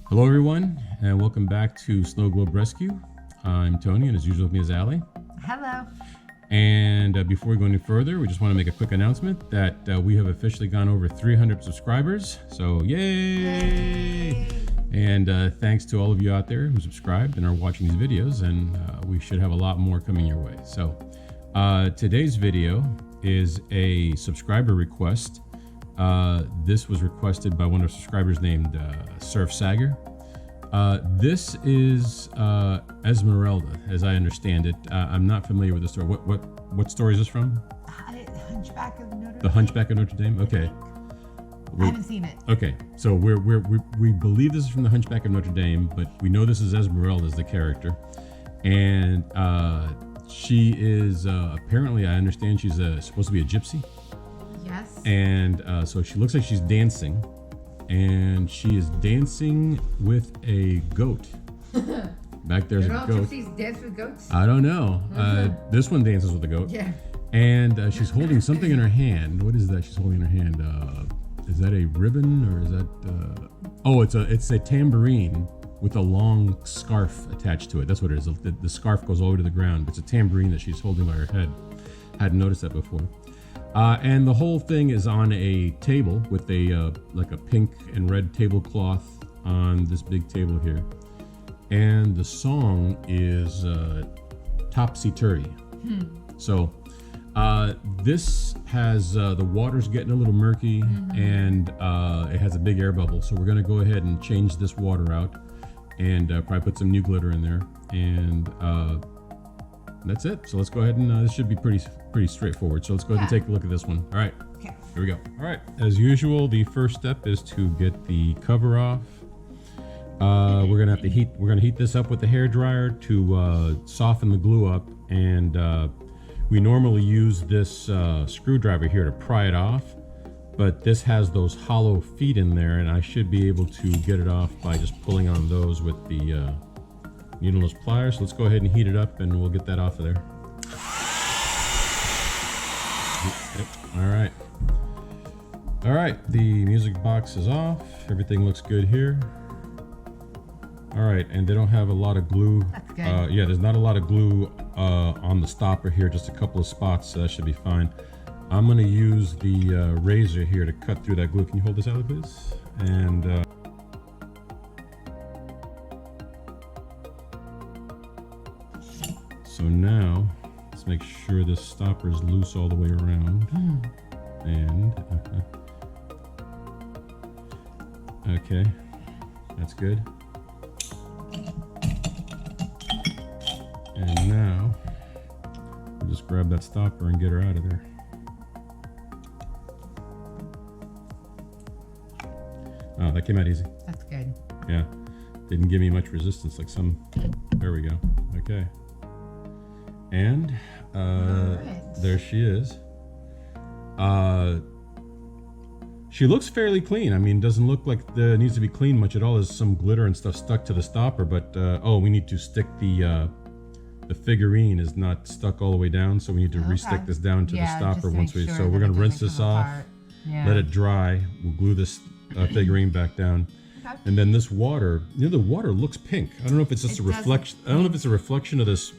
Hello everyone, and welcome back to Snow Globe Rescue. I'm Tony, and as usual with me is Allie. Hello. And before we go any further, we just want to make a quick announcement that we have officially gone over 300 subscribers. So yay! Yay. And thanks to all of you out there who subscribed and are watching these videos, and we should have a lot more coming your way. So today's video is a subscriber request. This was requested by one of our subscribers named Surf Sager. This is Esmeralda, as I understand it. I'm not familiar with the story. What story is this from? Hunchback of Notre Dame. The Hunchback of Notre Dame. Okay. I haven't seen it. Okay, so we believe this is from the Hunchback of Notre Dame, but we know this is Esmeralda as the character, and she is apparently, I understand, she's supposed to be a gypsy. Yes. And so she looks like she's dancing, and she is dancing with a goat. Back there's a goat. Gypsies dance with goats? I don't know. This one dances with a goat. Yeah. And she's holding something in her hand. What is that she's holding in her hand? Is that a ribbon, or is that? Oh, it's a tambourine with a long scarf attached to it. That's what it is. The scarf goes all the way to the ground. It's a tambourine that she's holding by her head. Hadn't noticed that before. And the whole thing is on a table with a like a pink and red tablecloth on this big table here. And the song is Topsy-Turvy. So this has the water's getting a little murky, and it has a big air bubble. So we're gonna go ahead and change this water out, and probably put some new glitter in there, and that's it. So let's go ahead and this should be pretty straightforward. So let's go ahead and take a look at this one. All right. Okay. Here we go. All right. As usual, the first step is to get the cover off. We're gonna heat this up with the hair dryer to soften the glue up, and we normally use this screwdriver here to pry it off, but this has those hollow feet in there, and I should be able to get it off by just pulling on those with the needle-nose pliers. So let's go ahead and heat it up, and we'll get that off of there. Yep. All right, the music box is off. Everything looks good here. All right, and they don't have a lot of glue. That's good. Yeah, there's not a lot of glue on the stopper here, just a couple of spots, so that should be fine. I'm gonna use the razor here to cut through that glue. Can you hold this out, please? And so now, let's make sure this stopper is loose all the way around. And okay, that's good. And now we'll just grab that stopper and get her out of there. Oh, that came out easy. That's good. Yeah, didn't give me much resistance like some. There we go. Okay. And there she is. She looks fairly clean. I mean, doesn't look like it needs to be cleaned much at all. There's some glitter and stuff stuck to the stopper, but oh, we need to stick the figurine is not stuck all the way down, so we need to restick this down to the stopper once we. So we're gonna rinse this off, let it dry. We'll glue this figurine back down. And then this water, the water looks pink. I don't know if it's just a reflection. I don't know if it's a reflection of this,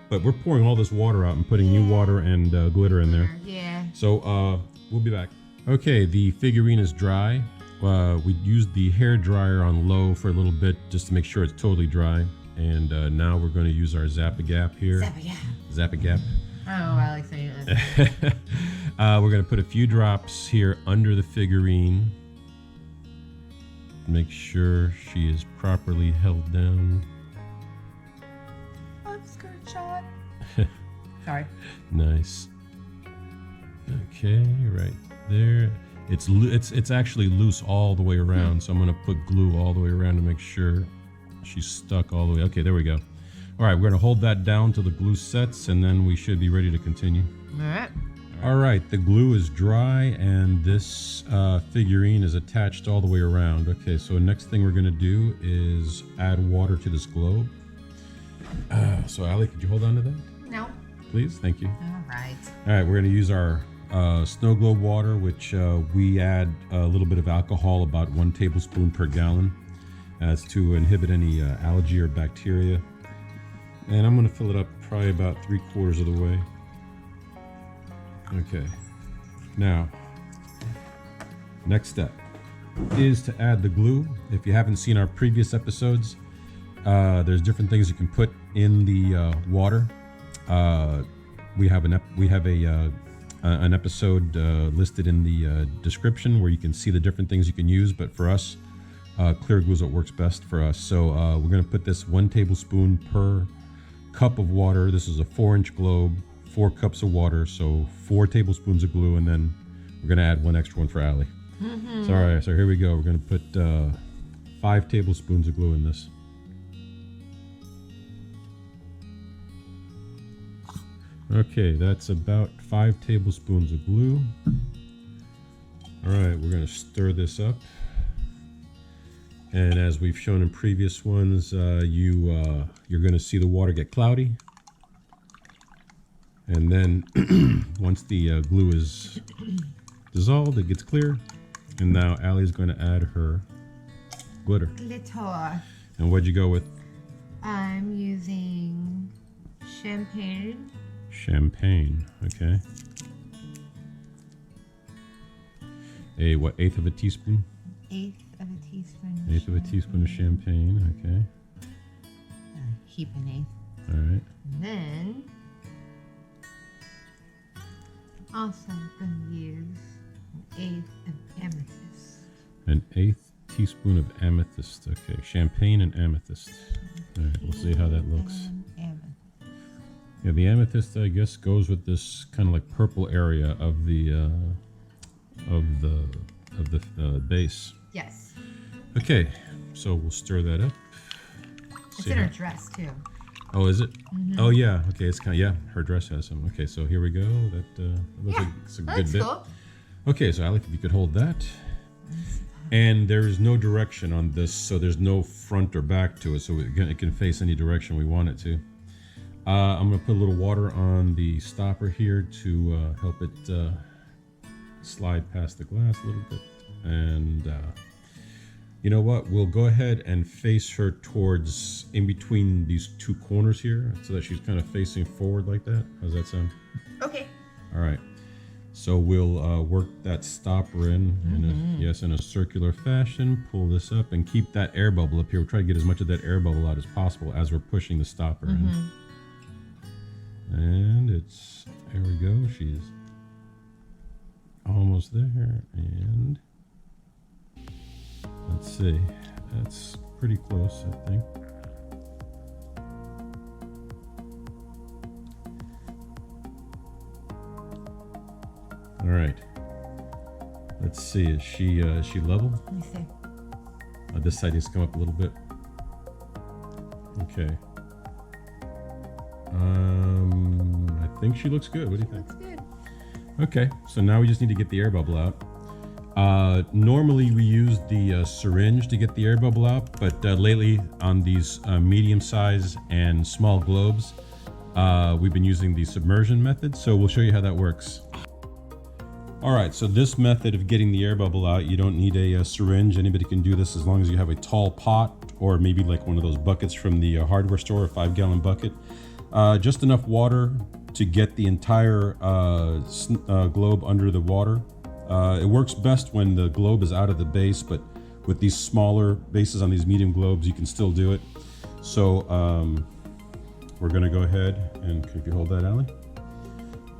but we're pouring all this water out and putting new water and glitter in there. Yeah. So we'll be back. Okay, the figurine is dry. We used the hair dryer on low for a little bit just to make sure it's totally dry. And now we're going to use our Zap-A-Gap here. Zap-A-Gap. Oh, I like saying it. We're going to put a few drops here under the figurine. Make sure she is properly held down. I'm skirt shot. Sorry. Nice. Okay, right there. It's actually loose all the way around, so I'm going to put glue all the way around to make sure she's stuck all the way. Okay, there we go. All right, we're going to hold that down till the glue sets, and then we should be ready to continue. All right. All right, the glue is dry, and this figurine is attached all the way around. Okay, so next thing we're gonna do is add water to this globe. So Allie, could you hold on to that? No. Please, thank you. All right. All right, we're gonna use our snow globe water, which we add a little bit of alcohol, about 1 tablespoon per gallon. as to inhibit any algae or bacteria. And I'm gonna fill it up probably about 3/4 of the way. Okay, now, next step is to add the glue. If you haven't seen our previous episodes, there's different things you can put in the water. We have an episode listed in the description where you can see the different things you can use. But for us, clear glue is what works best for us. So we're going to put this 1 tablespoon per cup of water. This is a 4-inch globe, 4 cups of water, so 4 tablespoons of glue, and then we're going to add 1 extra one for Allie. So, all right, so here we go. We're going to put 5 tablespoons of glue in this. Okay, that's about 5 tablespoons of glue. All right, we're going to stir this up. And as we've shown in previous ones, you're going to see the water get cloudy. And then once the glue is dissolved, it gets clear. And now Allie's going to add her glitter. Glitter. And what'd you go with? I'm using champagne. Champagne, okay. A what, 1/8 of a teaspoon? 1/8 of a teaspoon. 1/8 of a teaspoon of champagne, okay. Heap an 1/8. All right. And then also going to use an 1/8 of amethyst. An 1/8 teaspoon of amethyst, okay. Champagne and amethyst. All right, we'll see how that looks. Yeah, the amethyst, I guess, goes with this kind of like purple area of the base. Yes. Okay, so we'll stir that up. It's in her dress too. Oh, is it? Mm-hmm. Oh, yeah. Okay, it's kind of, yeah. Her dress has some. Okay, so here we go. That looks like it's a good bit. Cool. Okay, so Alec, if you could hold that. And there is no direction on this, so there's no front or back to it, so it can face any direction we want it to. I'm going to put a little water on the stopper here to help it slide past the glass a little bit. And you know what? We'll go ahead and face her towards in between these 2 corners here so that she's kind of facing forward like that. How's that sound? Okay. All right. So we'll work that stopper in a circular fashion. Pull this up and keep that air bubble up here. We'll try to get as much of that air bubble out as possible as we're pushing the stopper in. And there we go. She's almost there. And let's see. That's pretty close, I think. All right. Let's see. Is she level? Let me see. This side needs to come up a little bit. Okay. I think she looks good. What do you think? Looks good. Okay. So now we just need to get the air bubble out. Normally we use the syringe to get the air bubble out, but lately on these medium size and small globes, we've been using the submersion method. So we'll show you how that works. All right, so this method of getting the air bubble out, you don't need a syringe. Anybody can do this as long as you have a tall pot or maybe like one of those buckets from the hardware store, a 5-gallon bucket. Just enough water to get the entire globe under the water. It works best when the globe is out of the base, but with these smaller bases on these medium globes, you can still do it. So we're gonna go ahead and, if you hold that, Allie?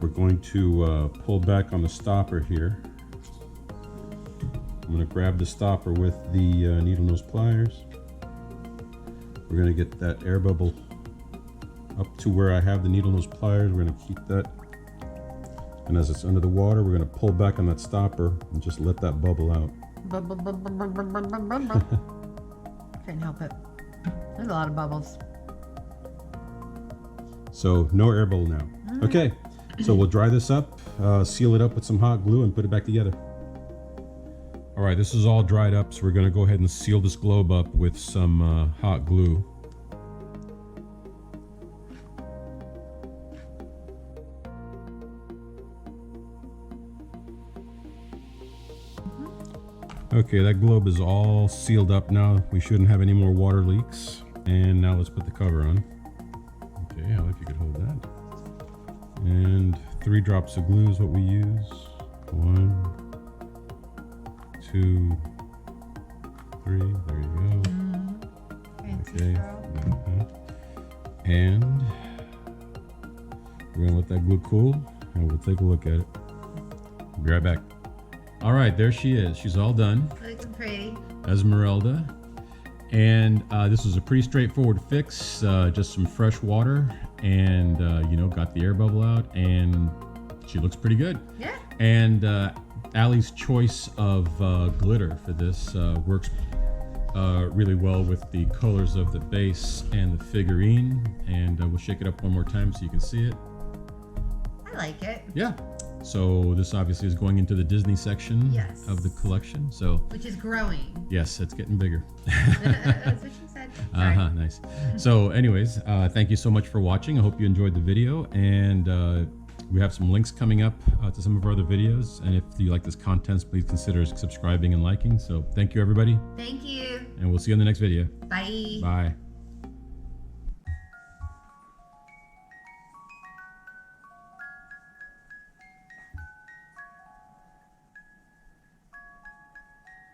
We're going to pull back on the stopper here. I'm going to grab the stopper with the needle nose pliers. We're going to get that air bubble up to where I have the needle nose pliers. We're going to keep that. And as it's under the water, we're going to pull back on that stopper and just let that bubble out. Couldn't help it. There's a lot of bubbles. So no air bubble now. Okay. So we'll dry this up, seal it up with some hot glue, and put it back together. All right, this is all dried up, so we're going to go ahead and seal this globe up with some hot glue. Okay, that globe is all sealed up now. We shouldn't have any more water leaks. And now let's put the cover on. Okay, Al, if you could hold that. And 3 drops of glue is what we use. 1, 2, 3. There you go. Fancy girl. And we're gonna let that glue cool, and we'll take a look at it. Be right back. All right, there she is. She's all done. Looking pretty. Esmeralda. And this was a pretty straightforward fix. Just some fresh water, and got the air bubble out, and she looks pretty good. Yeah. And Allie's choice of glitter for this works really well with the colors of the base and the figurine. And we'll shake it up one more time so you can see it. I like it. Yeah. So this obviously is going into the Disney section Yes. of the collection. So Which is growing. yes, it's getting bigger. That's what she said. Sorry. Nice. So anyways, thank you so much for watching. I hope you enjoyed the video, and we have some links coming up to some of our other videos. And if you like this content, please consider subscribing and liking. So thank you, everybody, Thank you. and we'll see you in the next video. Bye. Bye.